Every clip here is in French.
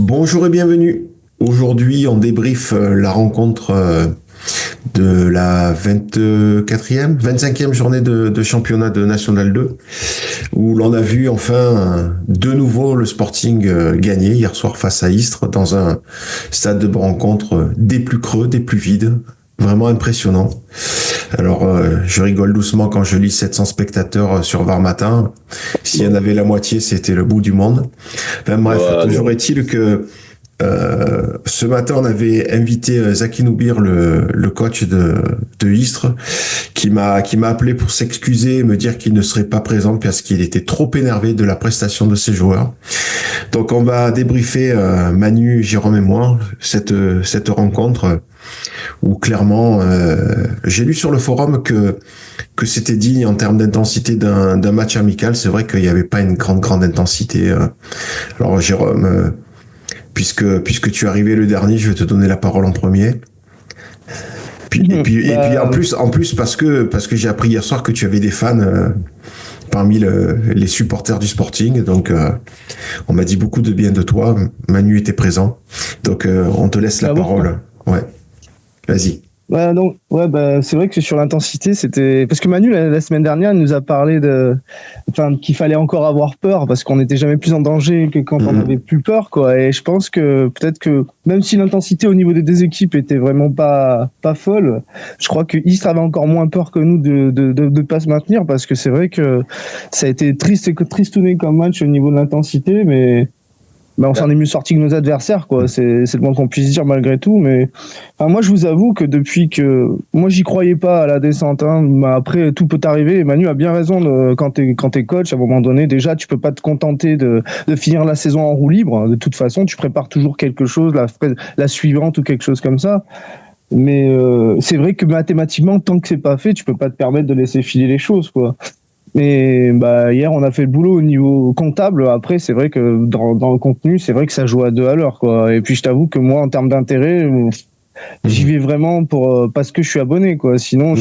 Bonjour et bienvenue. Aujourd'hui, on débriefe la rencontre de la 24e, 25e journée de championnat de National 2, où l'on a vu enfin de nouveau le Sporting gagner hier soir face à Istres dans un stade de rencontre des plus creux, des plus vides. Vraiment impressionnant. Alors, je rigole doucement quand je lis 700 spectateurs sur VAR Matin. S'il y en avait la moitié, c'était le bout du monde. Enfin bref, toujours est-il que ce matin, on avait invité Zaki Noubir, le coach de Istres, qui m'a appelé pour s'excuser et me dire qu'il ne serait pas présent parce qu'il était trop énervé de la prestation de ses joueurs. Donc, on va débriefer Manu, Jérôme et moi cette rencontre où clairement, j'ai lu sur le forum que c'était digne en termes d'intensité d'un match amical. C'est vrai qu'il n'y avait pas une grande intensité. Alors, Jérôme. Puisque tu es arrivé le dernier, je vais te donner la parole en premier. Et puis en plus parce que j'ai appris hier soir que tu avais des fans parmi les supporters du Sporting, donc on m'a dit beaucoup de bien de toi. Manu était présent, donc on te laisse la parole. Ouais, vas-y. C'est vrai que sur l'intensité, c'était parce que Manu la semaine dernière il nous a parlé qu'il fallait encore avoir peur parce qu'on n'était jamais plus en danger que quand on avait plus peur, quoi. Et je pense que peut-être que même si l'intensité au niveau des deux équipes était vraiment pas folle, je crois que Istres avait encore moins peur que nous de pas se maintenir, parce que c'est vrai que ça a été tristouné comme match au niveau de l'intensité, mais on s'en est mieux sorti que nos adversaires, quoi. C'est le moins qu'on puisse dire malgré tout. Mais moi, je vous avoue que depuis que moi, j'y croyais pas à la descente. Mais après, tout peut arriver. Et Manu a bien raison. Quand t'es coach, à un moment donné, déjà, tu peux pas te contenter de finir la saison en roue libre. De toute façon, tu prépares toujours quelque chose, la suivante ou quelque chose comme ça. Mais c'est vrai que mathématiquement, tant que c'est pas fait, tu peux pas te permettre de laisser filer les choses, quoi. Mais hier on a fait le boulot au niveau comptable. Après, c'est vrai que dans le contenu, c'est vrai que ça joue à deux à l'heure, quoi. Et puis je t'avoue que moi, en termes d'intérêt, j'y vais vraiment parce que je suis abonné, quoi. Sinon,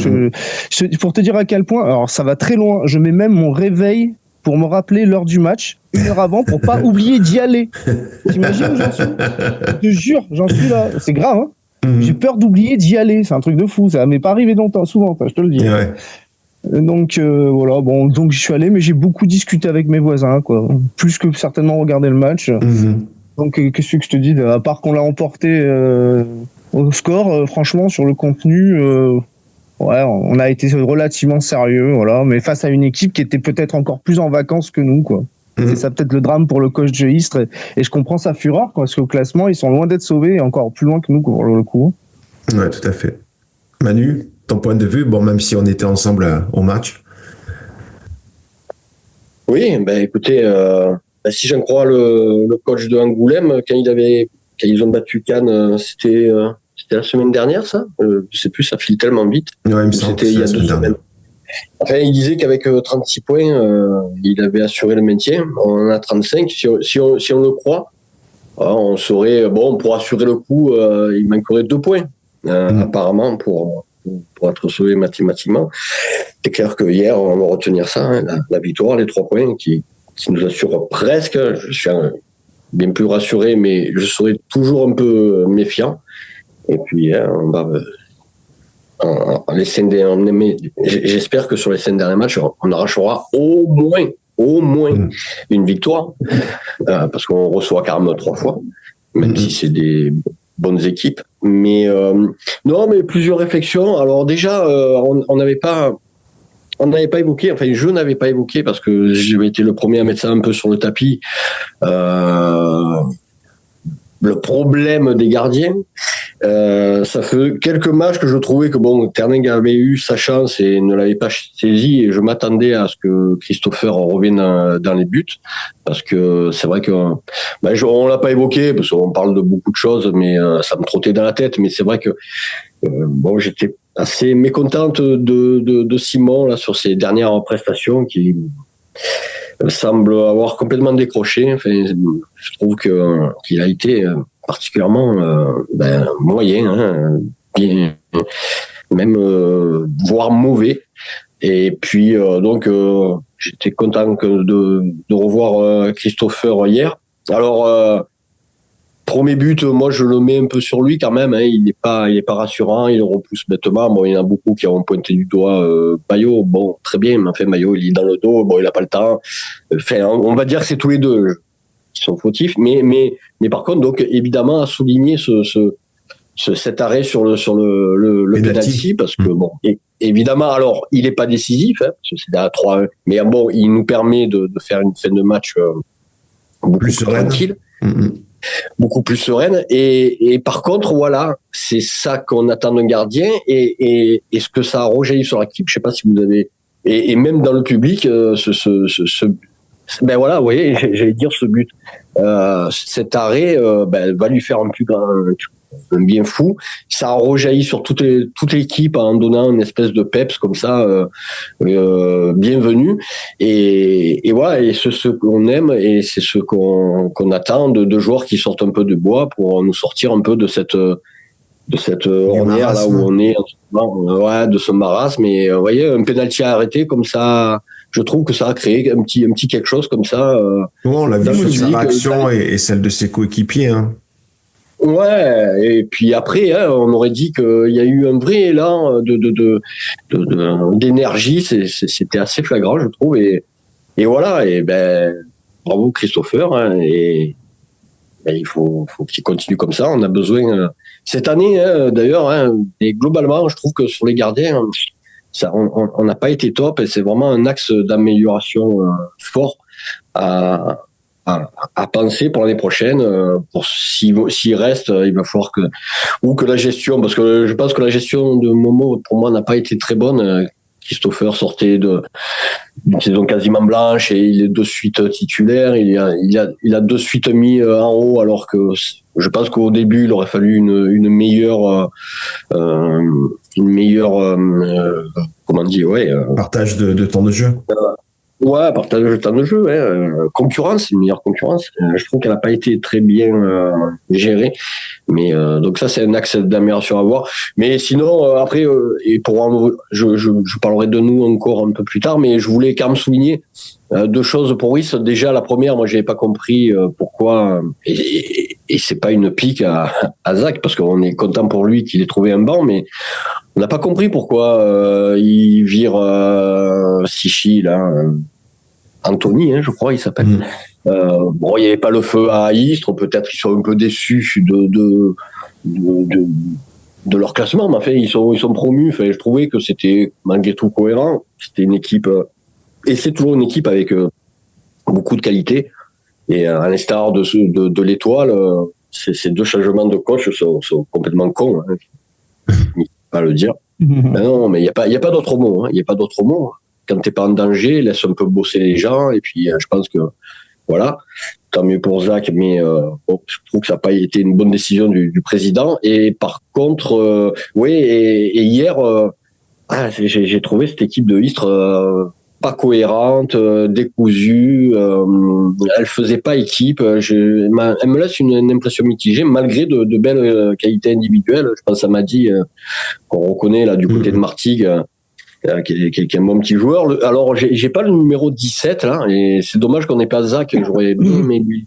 pour te dire à quel point, alors ça va très loin, je mets même mon réveil pour me rappeler l'heure du match 1 heure avant, pour pas oublier d'y aller. T'imagines où j'en suis? Je te jure, j'en suis là. C'est grave, hein. J'ai peur d'oublier d'y aller. C'est un truc de fou. Ça m'est pas arrivé longtemps, souvent, je te le dis. Ouais. Donc voilà, donc j'y suis allé, mais j'ai beaucoup discuté avec mes voisins, quoi, plus que certainement regarder le match. Donc qu'est-ce que je te dis, à part qu'on l'a emporté au score, franchement sur le contenu, on a été relativement sérieux, voilà, mais face à une équipe qui était peut-être encore plus en vacances que nous, quoi. C'est ça peut-être le drame pour le coach de Istres, et je comprends sa fureur, quoi, parce qu'au classement ils sont loin d'être sauvés, et encore plus loin que nous, pour le coup. Ouais, tout à fait. Manu, ton point de vue, bon, même si on était ensemble au match. Oui, écoutez, si j'en crois le coach de Angoulême, quand ils ont battu Cannes, c'était la semaine dernière, ça. Je sais plus, ça file tellement vite. Ouais, il me semble que c'était il y a 2 semaines. Enfin, il disait qu'avec 36 points, il avait assuré le maintien. On en a 35. Si on le croit, on saurait, pour assurer le coup, il manquerait 2 points, apparemment, pour être sauvé mathématiquement. C'est clair que hier, on va retenir ça, hein, la victoire, les 3 points qui nous assurent presque. Je suis bien plus rassuré, mais je serai toujours un peu méfiant. Et puis, on va j'espère que sur les 5 derniers matchs, on arrachera au moins une victoire, parce qu'on reçoit quand même 3 fois, même si c'est des bonnes équipes. Mais non, mais plusieurs réflexions. Alors déjà, on n'avait pas évoqué, enfin je n'avais pas évoqué, parce que j'avais été le premier à mettre ça un peu sur le tapis, le problème des gardiens. Ça fait quelques matchs que je trouvais que Terning avait eu sa chance et ne l'avait pas saisi, et je m'attendais à ce que Christopher revienne dans les buts, parce que c'est vrai que on l'a pas évoqué parce qu'on parle de beaucoup de choses, mais ça me trottait dans la tête. Mais c'est vrai que j'étais assez mécontente de Simon là sur ses dernières prestations, qui semble avoir complètement décroché. Enfin, je trouve qu'il a été particulièrement moyen, hein, bien, même voire mauvais. Et puis j'étais content de revoir Christopher hier. Alors Premier but, moi je le mets un peu sur lui quand même. Hein. Il est pas rassurant. Il le repousse bêtement. Bon, il y en a beaucoup qui ont pointé du doigt Maillot. Bon, très bien. Mais enfin, Maillot, il est dans le dos. Bon, il a pas le temps. Enfin, on va dire que c'est tous les deux qui sont fautifs. Mais par contre, donc évidemment, à souligner cet arrêt sur le penalty parce que bon, évidemment, alors il est pas décisif, hein, parce que c'est à 3-1, mais bon, il nous permet de faire une fin de match beaucoup plus tranquille, beaucoup plus sereine. Et par contre, voilà, c'est ça qu'on attend d'un gardien et ce que ça a rejailli sur l'équipe. Je sais pas si vous avez et même dans le public, ben voilà, vous voyez, j'allais dire ce but, cet arrêt, va lui faire un bien fou. Ça a rejailli sur toute l'équipe en donnant une espèce de peps comme ça, bienvenue. Et voilà, et c'est ce qu'on aime et c'est ce qu'on attend de joueurs qui sortent un peu de bois pour nous sortir un peu de cette ornière là où on est en ce moment, ouais, de ce marasme. Mais vous voyez, un penalty à arrêter comme ça, je trouve que ça a créé un petit quelque chose comme ça. On l'a vu sur sa réaction et celle de ses coéquipiers. Hein. Ouais, et puis après, hein, on aurait dit qu'il y a eu un vrai élan d'énergie. C'était assez flagrant, je trouve. Et voilà. Et ben, bravo Christopher. Hein, et il faut qu'il continue comme ça. On a besoin cette année, hein, d'ailleurs. Hein, et globalement, je trouve que sur les gardiens, ça, on n'a pas été top. Et c'est vraiment un axe d'amélioration fort à penser pour l'année prochaine. Pour s'il reste, il va falloir que la gestion, parce que je pense que la gestion de Momo pour moi n'a pas été très bonne. Christopher sortait d'une saison quasiment blanche et il est de suite titulaire. Il a de suite mis en haut, alors que je pense qu'au début il aurait fallu une meilleure comment on dit, ouais, partage de temps de jeu. Ouais, partage de temps de jeu, concurrence, une meilleure concurrence. Je trouve qu'elle n'a pas été très bien gérée, mais donc ça c'est un axe d'amélioration à voir. Mais sinon après, et je parlerai de nous encore un peu plus tard, mais je voulais quand même souligner deux choses pour Ruiz. Déjà la première, moi j'avais pas compris pourquoi, et c'est pas une pique à Zach parce qu'on est content pour lui qu'il ait trouvé un banc, mais on n'a pas compris pourquoi il vire Sichi là, Anthony, hein, je crois, il s'appelle. Bon, il n'y avait pas le feu à Istres, peut-être qu'ils sont un peu déçus de leur classement, mais enfin, ils sont promus. Enfin, je trouvais que c'était malgré tout cohérent. C'était une équipe, et c'est toujours une équipe avec beaucoup de qualité. Et à l'instar de l'Étoile, ces deux changements de coach sont complètement cons. Hein. Il faut pas le dire. Non, mais il y a pas d'autre mot. Hein. Il y a pas d'autre mot. Quand t'es pas en danger, laisse un peu bosser les gens. Et puis, je pense que voilà, tant mieux pour Zach. Mais je trouve que ça n'a pas été une bonne décision du président. Et par contre, oui. Et hier, j'ai trouvé cette équipe de Istres pas cohérente, décousue. Elle faisait pas équipe. Elle me laisse une impression mitigée, malgré de belles qualités individuelles. Je pense à Madi, qu'on reconnaît là du côté de Martigues, qui est un bon petit joueur. Alors j'ai pas le numéro 17 là, et c'est dommage qu'on n'ait pas Zach. J'aurais bien aimé lui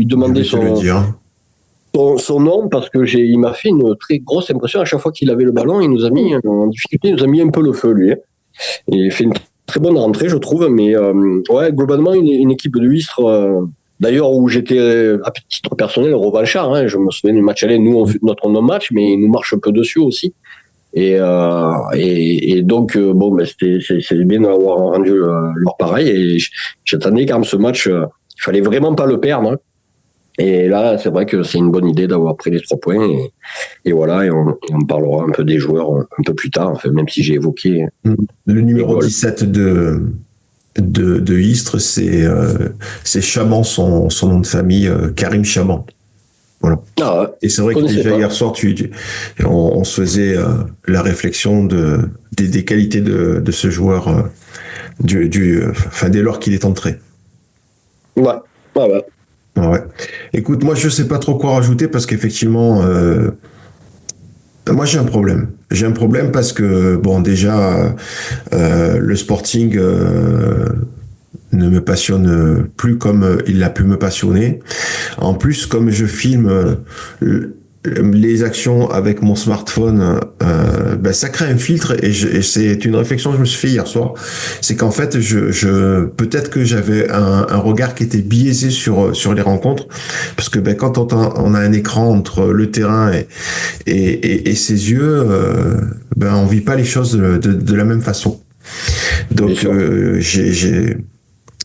demander son nom, parce que il m'a fait une très grosse impression. À chaque fois qu'il avait le ballon, il nous a mis en difficulté, il nous a mis un peu le feu lui. Et il fait une très bonne rentrée, je trouve. Mais ouais, globalement une équipe de Istres. D'ailleurs, où j'étais à titre personnel revanchard. Hein, je me souviens du match aller. Nous, on fait notre non-match, mais ils nous marchent un peu dessus aussi. Et donc bon, ben c'est bien d'avoir rendu leur pareil. Et j'attendais quand même ce match. Il fallait vraiment pas le perdre. Hein. Et là, c'est vrai que c'est une bonne idée d'avoir pris les 3 points. Et voilà, et on parlera un peu des joueurs un peu plus tard, enfin, même si j'ai évoqué le numéro 17 de Istres, c'est Chaman, son nom de famille, Karim Chaman. Voilà. Ah ouais. Et c'est vrai que déjà hier soir, on se faisait la réflexion des qualités de ce joueur dès lors qu'il est entré. Ouais. Ouais. Écoute, moi je sais pas trop quoi rajouter parce qu'effectivement, moi j'ai un problème. J'ai un problème parce que bon, déjà le Sporting ne me passionne plus comme il a pu me passionner. En plus, comme je filme les actions avec mon smartphone, ça crée un filtre et c'est une réflexion que je me suis fait hier soir. C'est qu'en fait, peut-être que j'avais un regard qui était biaisé sur les rencontres, parce que quand on a un écran entre le terrain et ses yeux, on vit pas les choses de la même façon. Donc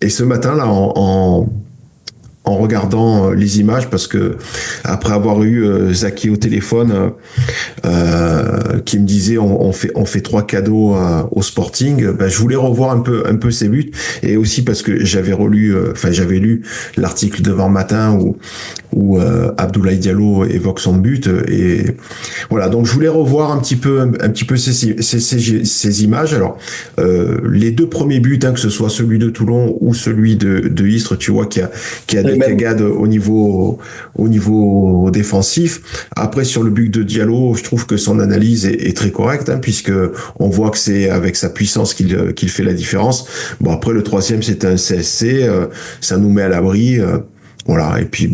et ce matin là en regardant les images, parce que après avoir eu Zaki au téléphone qui me disait on fait 3 cadeaux au Sporting, je voulais revoir un peu ses buts, et aussi parce que j'avais lu l'article de Var Matin où Abdoulaye Diallo évoque son but, et voilà, donc je voulais revoir un petit peu ces images. Alors les 2 premiers buts, que ce soit celui de Toulon ou celui de Istres, tu vois qu'il y a des cagades au niveau défensif. Après, sur le but de Diallo, je trouve que son analyse est très correcte, puisque on voit que c'est avec sa puissance qu'il fait la différence. Bon, après, le 3e, c'est un CSC, ça nous met à l'abri. Voilà, et puis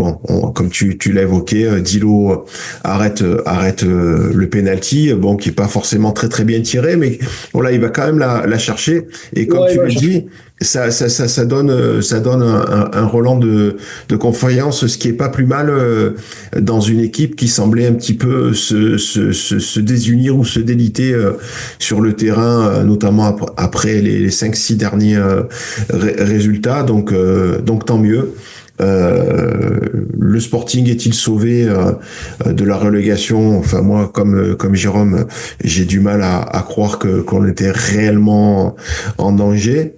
comme tu l'as évoqué, Dilo arrête le penalty, qui est pas forcément très très bien tiré, mais voilà, il va quand même la chercher, et comme tu le dis, ça donne un Roland de confiance, ce qui est pas plus mal dans une équipe qui semblait un petit peu se désunir ou se déliter sur le terrain, notamment après les 5-6 derniers résultats, donc tant mieux. Le Sporting est-il sauvé de la relégation? Enfin, moi, comme Jérôme, j'ai du mal à croire qu'on était réellement en danger.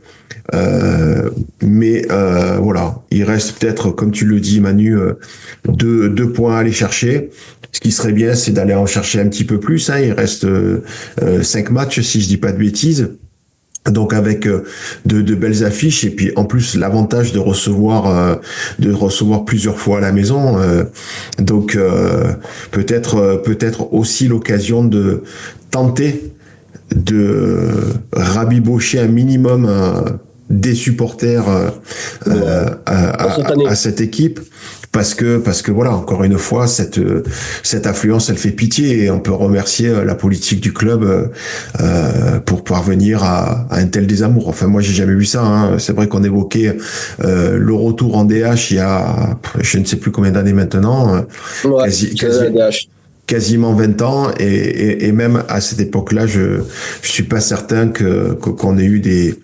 Mais voilà, il reste peut-être, comme tu le dis, Manu, deux points à aller chercher. Ce qui serait bien, c'est d'aller en chercher un petit peu plus. Il reste 5 matchs, si je dis pas de bêtises. Donc avec de belles affiches, et puis en plus l'avantage de recevoir plusieurs fois à la maison, donc peut-être aussi l'occasion de tenter de rabibocher un minimum des supporters à cette équipe. Parce que voilà, encore une fois, cette affluence, elle fait pitié, et on peut remercier la politique du club pour parvenir à un tel désamour. Enfin, moi, j'ai jamais vu ça. C'est vrai qu'on évoquait le retour en DH il y a je ne sais plus combien d'années maintenant, quasiment 20 ans, et même à cette époque-là, je suis pas certain qu'on ait eu des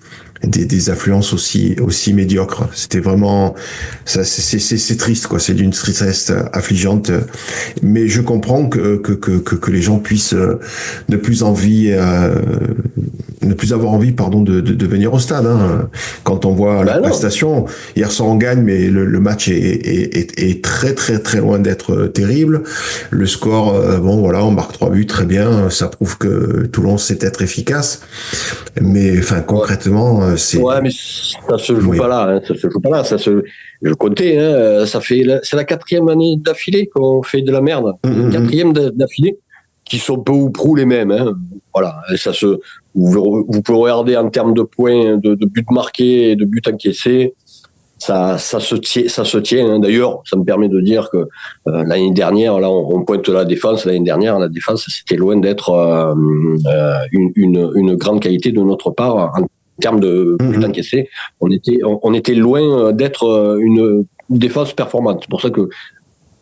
affluences aussi médiocres. C'était vraiment c'est triste, quoi. C'est d'une tristesse affligeante, mais je comprends que les gens puissent ne plus avoir envie de venir au stade, quand on voit la prestation. Hier soir on gagne, mais le match est très très très loin d'être terrible. Le score, on marque 3 buts, très bien, ça prouve que Toulon sait être efficace, mais enfin concrètement c'est... Ouais, mais ça se joue pas là, ça se joue pas là, je comptais, c'est la 4e année d'affilée qu'on fait de la merde. 4e d'affilée, qui sont peu ou prou les mêmes, Voilà, et vous pouvez regarder en termes de points, de buts marqués et de buts encaissés, ça se tient. D'ailleurs, ça me permet de dire que l'année dernière, là, on pointe la défense. L'année dernière, la défense, c'était loin d'être une grande qualité de notre part en termes de buts encaissés. On était loin d'être une défense performante. C'est pour ça que,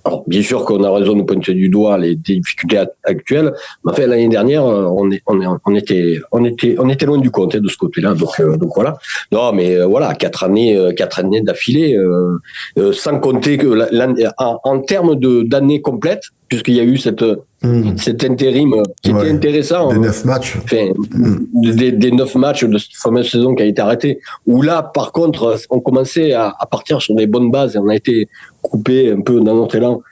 alors, bien sûr qu'on a raison de pointer du doigt les difficultés actuelles, mais enfin, l'année dernière, on était loin du compte, de ce côté-là. Donc voilà. Non, mais voilà, 4 années d'affilée, sans compter que en termes d'années complètes, puisqu'il y a eu cet intérim qui était intéressant. Des 9 matchs. Enfin, des 9 matchs de cette fameuse saison qui a été arrêtée, où là, par contre, on commençait à partir sur des bonnes bases, et on a été coupé un peu dans notre élan,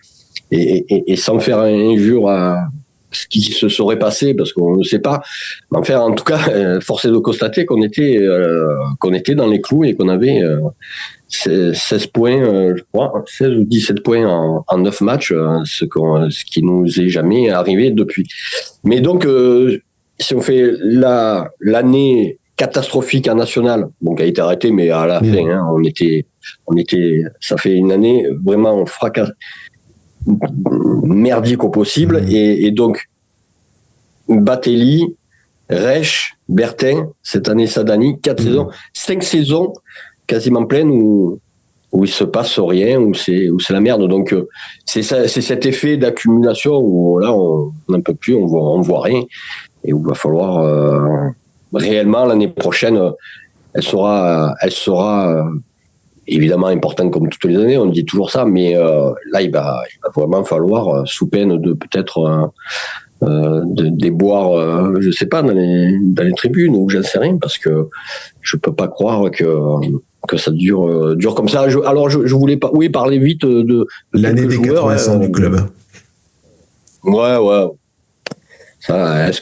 et sans faire injure à ce qui se serait passé, parce qu'on ne sait pas. Mais enfin, en tout cas, force est de constater qu'on était dans les clous, et qu'on avait 16 points, je crois, 16 ou 17 points en 9 matchs, ce qui nous est jamais arrivé depuis. Mais donc, si on fait l'année catastrophique en national, bon, qui a été arrêté, mais à la fin, hein, on était, ça fait une année vraiment merdique au possible, et donc Batelli, Reich, Bertin, cette année Sadani, 5 saisons quasiment pleines où il se passe rien, où c'est la merde. Donc c'est cet effet d'accumulation où là on n'en peut plus, on voit rien, et où il va falloir réellement l'année prochaine, elle sera évidemment importante comme toutes les années, on dit toujours ça, mais là il va vraiment falloir, sous peine de peut-être de déboire, je sais pas, dans les tribunes, ou j'en sais rien, parce que je peux pas croire que ça dure comme ça. Alors je voulais pas, parler vite de l'année des 80 du club. Ouais. Ça, est-ce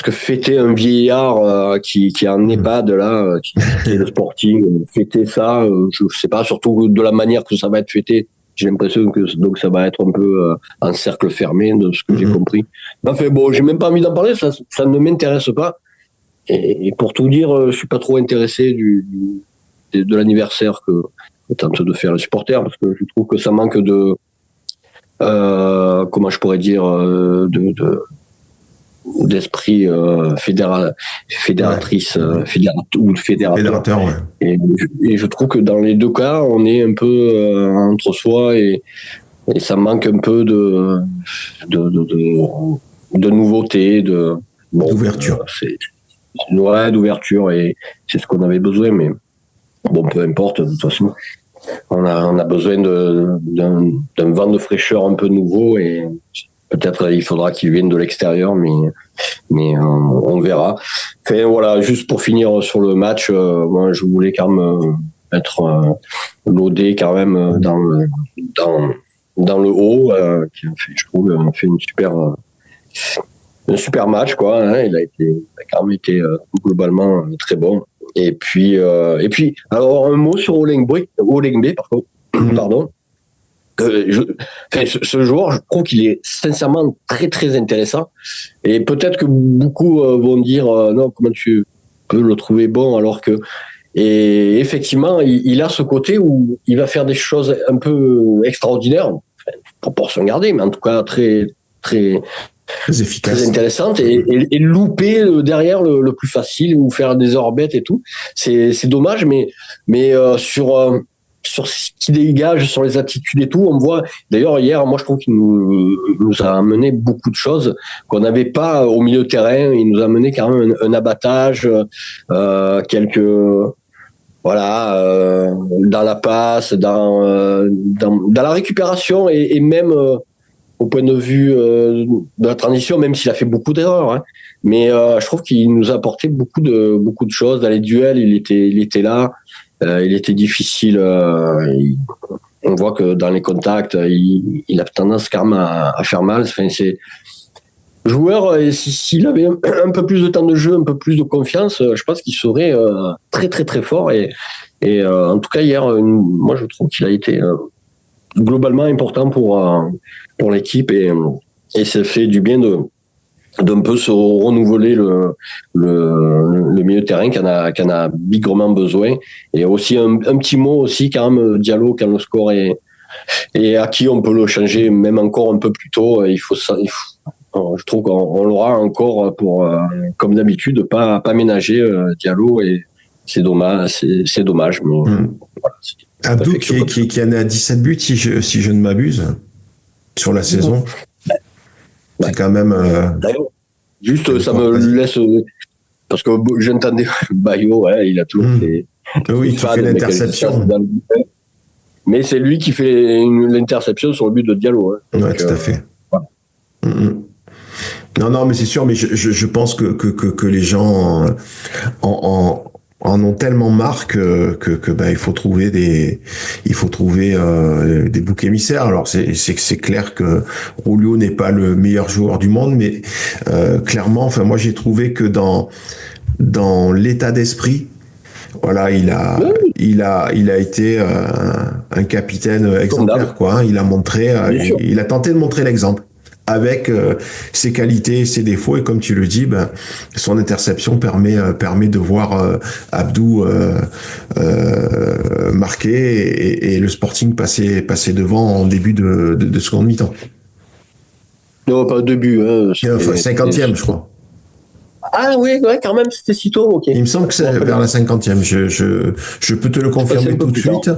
que fêter un vieillard qui est en EHPAD là, qui est le Sporting, fêter ça, je sais pas, surtout de la manière que ça va être fêté. J'ai l'impression que donc ça va être un peu en cercle fermé, de ce que j'ai compris. Enfin bon, j'ai même pas envie d'en parler, ça ne m'intéresse pas. Et pour tout dire, je suis pas trop intéressé de l'anniversaire que tente de faire le supporter, parce que je trouve que ça manque de comment je pourrais dire, d'esprit fédératrice, ou fédérateur. Ouais. Et je trouve que dans les deux cas, on est un peu entre soi, et ça manque un peu de nouveauté, d'ouverture. D'ouverture, et c'est ce qu'on avait besoin, mais bon, peu importe, de toute façon. On a besoin d'un vent de fraîcheur un peu nouveau, et peut-être il faudra qu'il vienne de l'extérieur, mais on verra. Enfin, voilà, juste pour finir sur le match, moi je voulais quand même être laudé quand même dans le haut, qui je trouve a fait un super match, quoi. Hein, il a quand même été globalement très bon. Et puis alors un mot sur Olengbe, pardon. Ce joueur, je trouve qu'il est sincèrement très très intéressant, et peut-être que beaucoup vont dire non, comment tu peux le trouver bon, alors que, et effectivement il a ce côté où il va faire des choses un peu extraordinaires, proportion gardée, mais en tout cas très très efficace, très intéressante, et louper derrière le plus facile, ou faire des orbettes et tout, c'est dommage, mais sur ce qui dégage, sur les attitudes et tout, on voit. D'ailleurs, hier, moi, je trouve qu'il nous a amené beaucoup de choses qu'on n'avait pas au milieu de terrain. Il nous a amené quand même un abattage, quelques, voilà, dans la passe, dans la récupération, et même au point de vue de la transition, même s'il a fait beaucoup d'erreurs, hein. Mais je trouve qu'il nous a apporté beaucoup de choses. Dans les duels, il était là. Il était difficile. On voit que dans les contacts, il a tendance quand même à faire mal. Enfin, c'est joueur. S'il avait un peu plus de temps de jeu, un peu plus de confiance, je pense qu'il serait très très très fort. Et en tout cas hier, moi je trouve qu'il a été globalement important pour l'équipe, et ça fait du bien d'un peu se renouveler le milieu de terrain qui en a bigrement besoin. Et aussi un petit mot aussi quand même, Diallo, quand le score est acquis, on peut le changer même encore un peu plus tôt. Je trouve qu'on l'aura encore pour, comme d'habitude, pas ménager Diallo, et c'est dommage, mais voilà, Abdou qui en est à 17 buts si je ne m'abuse sur la saison. C'est quand même. D'ailleurs, juste ça me laisse, parce que j'entendais Bayo, il a toujours fait. Oui, qui fait l'interception. Mais c'est lui qui fait l'interception sur le but de Diallo. Hein. Ouais, tout à fait. Voilà. Non, mais c'est sûr, mais je pense que les gens en ont tellement marre que il faut trouver des boucs émissaires. Alors c'est clair que Julio n'est pas le meilleur joueur du monde, mais clairement, enfin moi j'ai trouvé que dans l'état d'esprit, voilà, il a été un capitaine exemplaire, quoi. Hein. Il a tenté de montrer l'exemple. avec ses qualités et ses défauts. Et comme tu le dis, son interception permet de voir Abdou marquer et le Sporting passer devant en début de seconde mi-temps. Non, pas au début. Enfin, 50e, je crois. Ah oui, ouais, quand même, c'était si tôt, ok. Il me semble que c'est vers la 50e. Je peux te le confirmer tout de suite.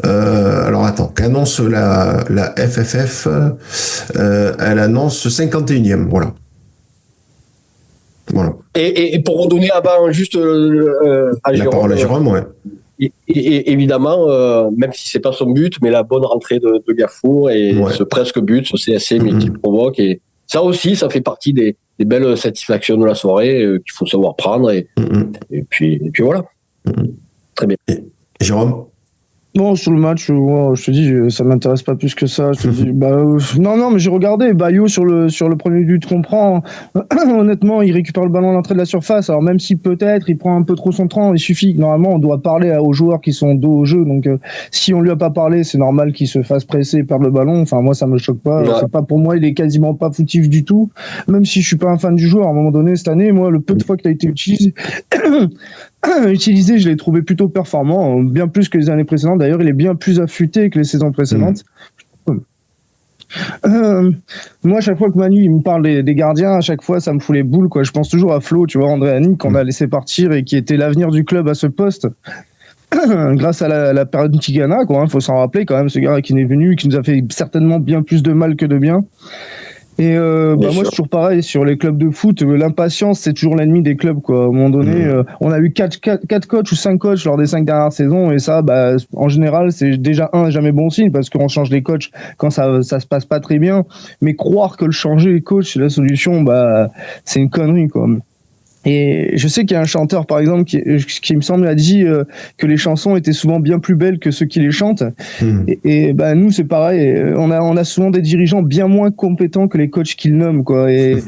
Alors attends, qu'annonce la FFF elle annonce 51e, voilà. Et pour redonner avant juste à Jérôme, la parole à Jérôme, ouais. Et évidemment, même si c'est pas son but, mais la bonne rentrée de Gafour et ce presque but, ce CSC qu'il provoque, et ça aussi, ça fait partie des belles satisfactions de la soirée qu'il faut savoir prendre et puis voilà. Très bien. Et Jérôme? Non, sur le match, je te dis, ça m'intéresse pas plus que ça. Je te dis, non, mais j'ai regardé. Bayo sur le premier but qu'on prend, honnêtement, il récupère le ballon à l'entrée de la surface. Alors même si peut-être il prend un peu trop son temps, il suffit. Normalement, on doit parler aux joueurs qui sont dos au jeu. Donc, si on lui a pas parlé, c'est normal qu'il se fasse presser et perdre le ballon. Enfin, moi, ça me choque pas. Ouais. C'est pas pour moi, il est quasiment pas foutif du tout. Même si je suis pas un fan du joueur, à un moment donné cette année, moi, le peu de fois qu'il a été utilisé. Je l'ai trouvé plutôt performant, bien plus que les années précédentes. D'ailleurs, il est bien plus affûté que les saisons précédentes. Moi, à chaque fois que Manu il me parle des gardiens, à chaque fois, ça me fout les boules, quoi. Je pense toujours à Flo, tu vois, André Annick, qu'on a laissé partir et qui était l'avenir du club à ce poste. Grâce à la période Tigana, quoi. Faut s'en rappeler quand même, ce gars qui est venu, qui nous a fait certainement bien plus de mal que de bien. Et moi, c'est toujours pareil sur les clubs de foot. L'impatience, c'est toujours l'ennemi des clubs, quoi. À un moment donné, on a eu 4 coachs ou 5 coachs lors des 5 dernières saisons, et ça, en général, c'est déjà jamais bon signe parce qu'on change les coachs quand ça se passe pas très bien. Mais croire que le changer les coachs, c'est la solution, c'est une connerie, quoi. Et je sais qu'il y a un chanteur, par exemple, qui me semble a dit que les chansons étaient souvent bien plus belles que ceux qui les chantent. Et nous, c'est pareil. On a souvent des dirigeants bien moins compétents que les coachs qu'ils nomment, quoi. Et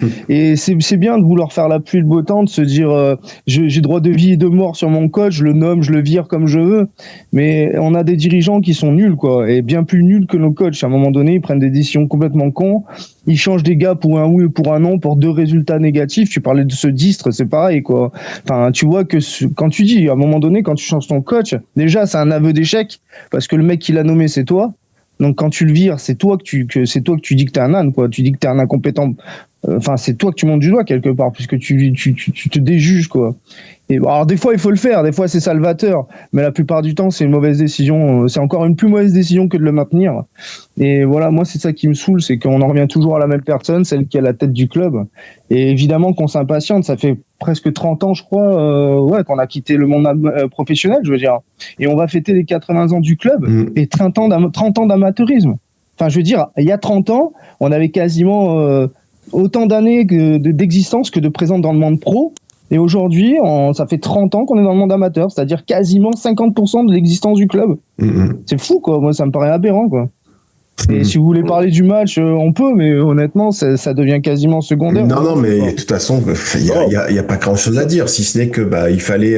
c'est bien de vouloir faire la pluie le beau temps, de se dire j'ai droit de vie et de mort sur mon coach, je le nomme, je le vire comme je veux. Mais on a des dirigeants qui sont nuls, quoi, et bien plus nuls que nos coachs. À un moment donné, ils prennent des décisions complètement cons. Ils changent des gars pour un oui ou pour un non, pour 2 résultats négatifs. Tu parlais de ce distre, c'est pareil, quoi. Enfin, tu vois que quand tu dis, à un moment donné, quand tu changes ton coach, déjà, c'est un aveu d'échec, parce que le mec qui l'a nommé, c'est toi. Donc, quand tu le vires, c'est toi que tu dis que t'es un âne, quoi. Tu dis que t'es un incompétent. Enfin, c'est toi que tu montes du doigt quelque part, puisque tu te déjuges, quoi. Et alors des fois il faut le faire, des fois c'est salvateur, mais la plupart du temps c'est une mauvaise décision, c'est encore une plus mauvaise décision que de le maintenir. Et voilà, moi c'est ça qui me saoule, c'est qu'on en revient toujours à la même personne, celle qui est à la tête du club. Et évidemment qu'on s'impatiente, ça fait presque 30 ans je crois, qu'on a quitté le monde professionnel, je veux dire. Et on va fêter les 80 ans du club et 30 ans d'amateurisme. Enfin je veux dire, il y a 30 ans, on avait quasiment autant d'années d'existence que de présence dans le monde pro. Et aujourd'hui, ça fait 30 ans qu'on est dans le monde amateur, c'est-à-dire quasiment 50% de l'existence du club. C'est fou, quoi. Moi, ça me paraît aberrant, quoi. Et si vous voulez parler du match, on peut, mais honnêtement, ça devient quasiment secondaire. Non, mais de toute façon, il y a pas grand-chose à dire, si ce n'est que il fallait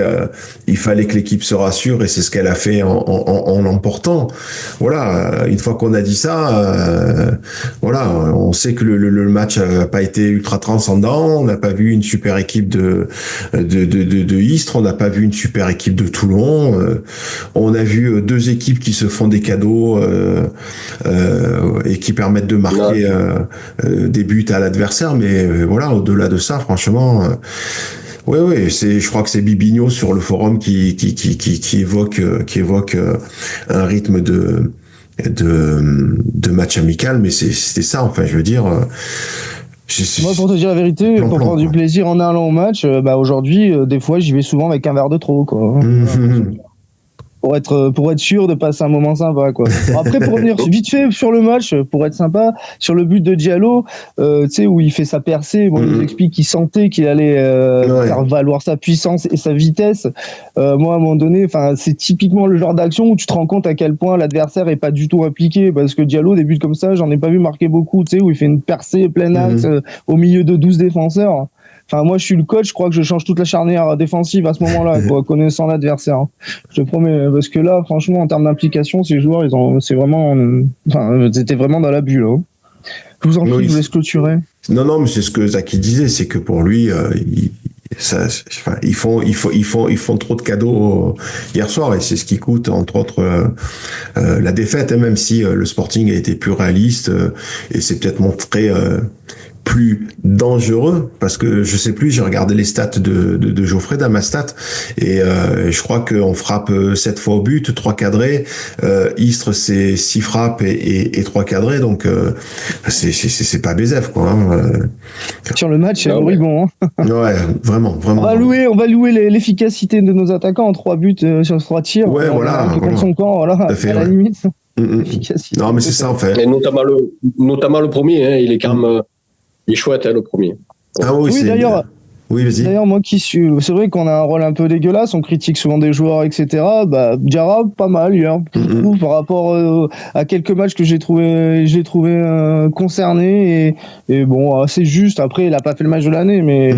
que l'équipe se rassure, et c'est ce qu'elle a fait en l'emportant. Voilà, une fois qu'on a dit ça, on sait que le match n'a pas été ultra transcendant. On n'a pas vu une super équipe de Istres, on n'a pas vu une super équipe de Toulon. On a vu 2 équipes qui se font des cadeaux. Et qui permettent de marquer des buts à l'adversaire, mais voilà, au-delà de ça, franchement, je crois que c'est Bibigno sur le forum qui évoque un rythme de match amical, mais c'était ça, enfin, je veux dire. Moi, pour te dire la vérité, pour prendre du plaisir en allant au match, aujourd'hui, des fois, j'y vais souvent avec un verre de trop, quoi. Pour être sûr de passer un moment sympa, quoi. Après, pour revenir vite fait sur le match, pour être sympa, sur le but de Diallo, tu sais, où il fait sa percée, il nous explique qu'il sentait qu'il allait faire valoir sa puissance et sa vitesse. Moi, à un moment donné, c'est typiquement le genre d'action où tu te rends compte à quel point l'adversaire est pas du tout impliqué, parce que Diallo, des buts comme ça, j'en ai pas vu marquer beaucoup, tu sais, où il fait une percée plein axe au milieu de 12 défenseurs. Enfin, moi, je suis le coach, je crois que je change toute la charnière défensive à ce moment-là, quoi, connaissant l'adversaire. Je te promets, parce que là, franchement, en termes d'implication, ces joueurs, c'était vraiment dans la bulle, hein. Je vous en prie, Oui, je vous laisse clôturer. Non, mais c'est ce que Zaki disait, c'est que pour lui, ils font trop de cadeaux hier soir, et c'est ce qui coûte, entre autres, la défaite, hein, même si le Sporting a été plus réaliste, et c'est peut-être montré plus dangereux, parce que je sais plus, j'ai regardé les stats de Geoffrey dans ma stat, et je crois qu'on frappe 7 fois au but, 3 cadrés, Istres c'est 6 frappes et 3 cadrés, donc c'est pas BZF, quoi, hein. Sur le match, c'est moribond. Ouais, vraiment. On va louer l'efficacité de nos attaquants en 3 buts sur 3 tirs. Ouais, voilà. Contre son camp, voilà, à la limite. Efficacité. Non, mais c'est ça, en fait. Et notamment le premier, hein, il est quand même, il est chouette, hein, le premier. Ah oui, d'ailleurs. Oui, vas-y. D'ailleurs, moi qui suis, c'est vrai qu'on a un rôle un peu dégueulasse, on critique souvent des joueurs, etc. Bah, Diarra, pas mal hier, je trouve, par rapport à quelques matchs que j'ai trouvé concerné, et bon, assez juste. Après, il a pas fait le match de l'année, mais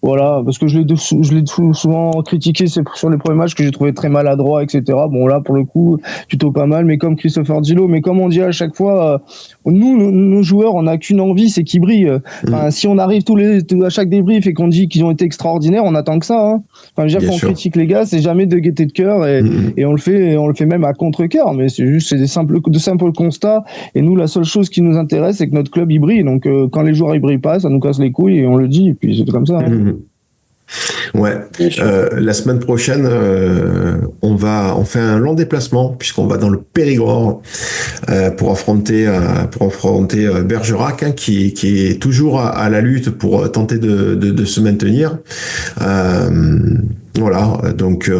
voilà, parce que je l'ai souvent critiqué, c'est sur les premiers matchs que j'ai trouvé très maladroit, etc. Bon, là, pour le coup, plutôt pas mal, mais comme Christopher Dilo, mais comme on dit à chaque fois, nous, nos joueurs, on n'a qu'une envie, c'est qu'ils brillent. Enfin, si on arrive à chaque débrief et qu'on dit qu'ils ont été extraordinaires, on attend que ça. Hein. Enfin, déjà, quand on critique les gars, c'est jamais de gaieté de cœur, et on le fait même à contre-cœur, mais c'est de simples constats. Et nous, la seule chose qui nous intéresse, c'est que notre club, il brille. Donc, quand les joueurs, ils brillent pas, ça nous casse les couilles, et on le dit, et puis c'est comme ça. Hein. Ouais. La semaine prochaine, on fait un long déplacement, puisqu'on va dans le Périgord pour affronter Bergerac, hein, qui est toujours à la lutte pour tenter de se maintenir. Voilà, donc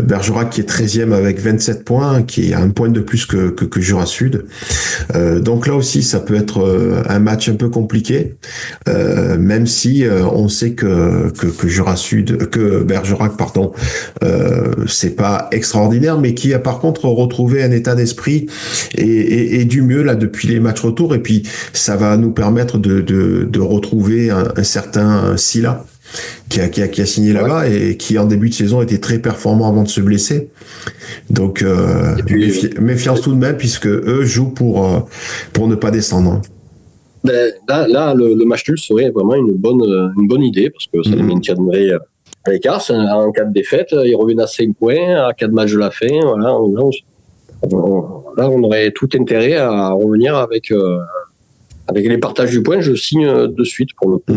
Bergerac qui est 13e avec 27 points, qui a un point de plus que Jura Sud. Donc là aussi, ça peut être un match un peu compliqué, même si on sait que Bergerac, pardon, c'est pas extraordinaire, mais qui a par contre retrouvé un état d'esprit et du mieux là depuis les matchs retour. Et puis ça va nous permettre de retrouver un certain Silla, qui a signé là-bas et qui en début de saison était très performant avant de se blesser. Donc méfiance tout de même, puisque eux jouent pour ne pas descendre. Là, le match nul serait vraiment une bonne idée, parce que ça les maintiendrait à l'écart. En cas de défaite, ils reviennent à 5 points, à 4 matchs de la fin. Voilà, là, on aurait tout intérêt à revenir avec les partages du point. Je signe de suite pour le coup.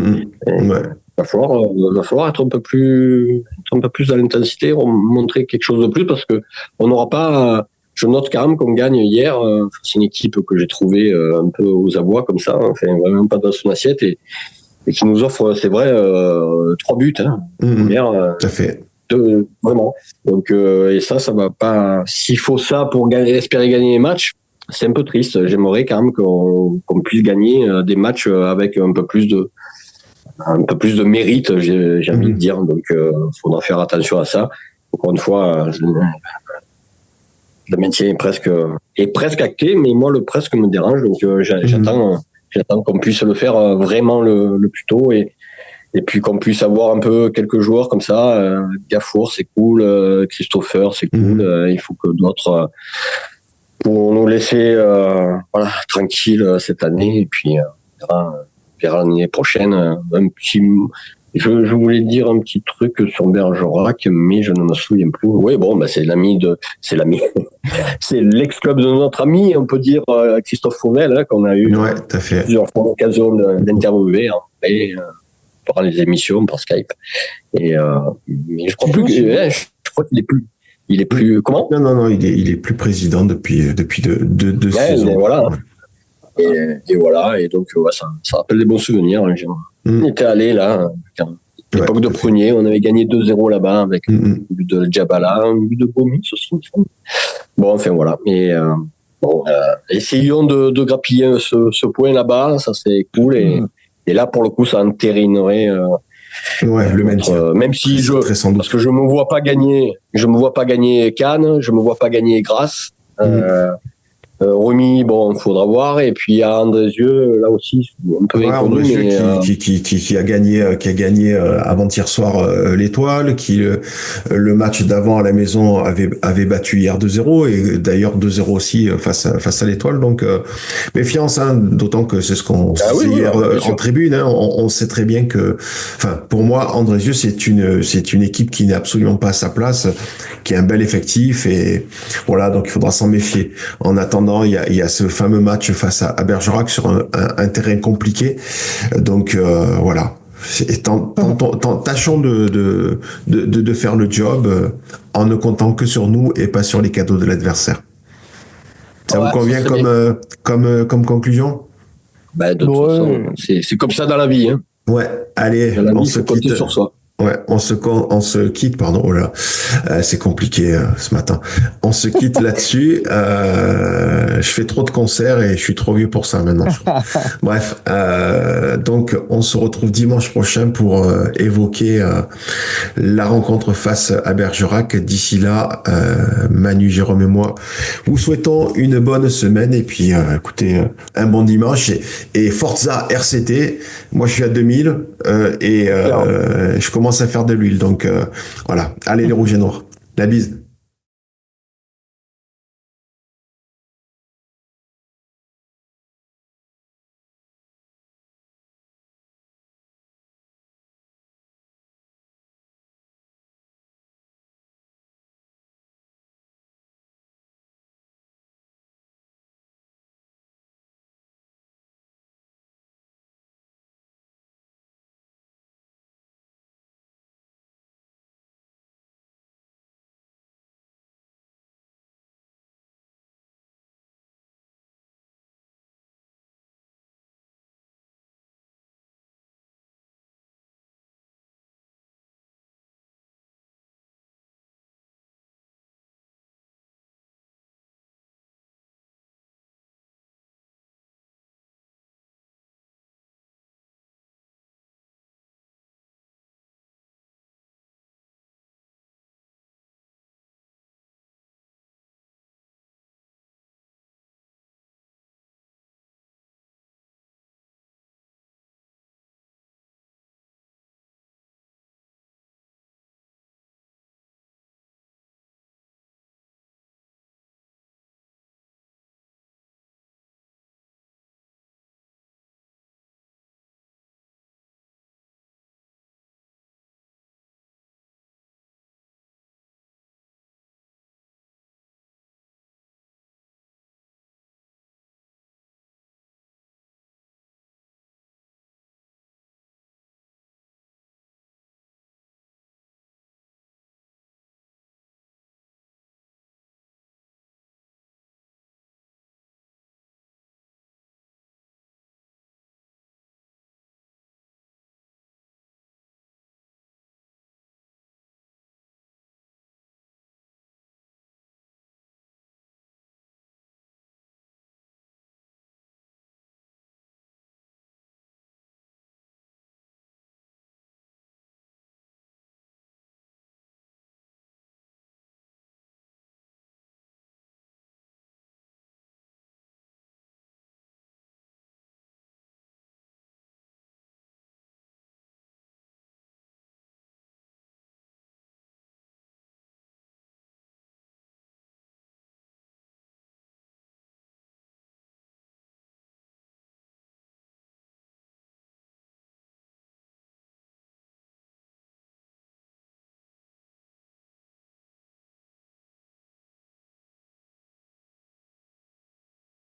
Va falloir être un peu plus dans l'intensité, montrer quelque chose de plus, parce que on n'aura pas. Je note quand même qu'on gagne hier. C'est une équipe que j'ai trouvée un peu aux abois comme ça, enfin vraiment pas dans son assiette, et qui nous offre, c'est vrai, 3 buts. Hein, hier, tout à fait. Vraiment. Donc et ça va pas. S'il faut ça pour espérer gagner les matchs, c'est un peu triste. J'aimerais quand même qu'on puisse gagner des matchs avec un peu plus de mérite, j'ai envie de dire. Donc, faudra faire attention à ça. Encore une fois, le maintien est presque acté, mais moi, le presque me dérange. Donc, j'attends qu'on puisse le faire vraiment le plus tôt, et puis qu'on puisse avoir un peu quelques joueurs comme ça. Gafour, c'est cool. Christopher, c'est cool. Il faut que d'autres, pour nous laisser, tranquille cette année, et puis, on verra l'année prochaine. Je voulais dire un petit truc sur Bergerac, mais je ne me souviens plus. Oui, bon, c'est c'est l'ex-club de notre ami, on peut dire, Christophe Fauvel, hein, qu'on a eu plusieurs fois l'occasion d'interviewer pendant les émissions par Skype. Et mais je crois plus je crois qu'il est plus comment? Non, il est plus président depuis deux saisons. Voilà. Et voilà, et donc ça rappelle des bons souvenirs. On était allé là, à l'époque de Prunier, on avait gagné 2-0 là-bas avec un but de Djabala, un but de Gomis aussi. Bon, enfin voilà. Et essayons de grappiller ce point là-bas, ça c'est cool. Et là, pour le coup, ça entérinerait le maintien. Même si parce que je me vois pas gagner Cannes, je me vois pas gagner Grasse. Remy, bon, il faudra voir. Et puis il y a Andrézieux, là aussi, un peu inconnu, Andrézieux mais qui a gagné avant-hier soir l'Étoile, qui le match d'avant à la maison avait battu hier 2-0 et d'ailleurs 2-0 aussi face à l'Étoile. Donc méfiance, hein, d'autant que c'est ce qu'on se disait hier en tribune. Hein, on sait très bien que, enfin, pour moi, Andrézieux c'est une équipe qui n'est absolument pas à sa place, qui a un bel effectif et voilà, donc il faudra s'en méfier. En attendant, il y a ce fameux match face à Bergerac sur un terrain compliqué. Donc voilà. Tâchons de faire le job en ne comptant que sur nous et pas sur les cadeaux de l'adversaire. Ça vous convient comme conclusion? De toute façon, c'est comme ça dans la vie. Hein. Ouais, allez, dans la vie, on se quitte sur soi. Ouais, on se quitte, pardon, oh là, c'est compliqué ce matin. On se quitte là-dessus. Je fais trop de concerts et je suis trop vieux pour ça maintenant. Bref, donc on se retrouve dimanche prochain pour évoquer la rencontre face à Bergerac. D'ici là, Manu, Jérôme et moi vous souhaitons une bonne semaine et puis écoutez, un bon dimanche et Forza RCT. Moi, je suis à 2000 et je commence à faire de l'huile. Donc voilà, allez les rouges et noirs. La bise.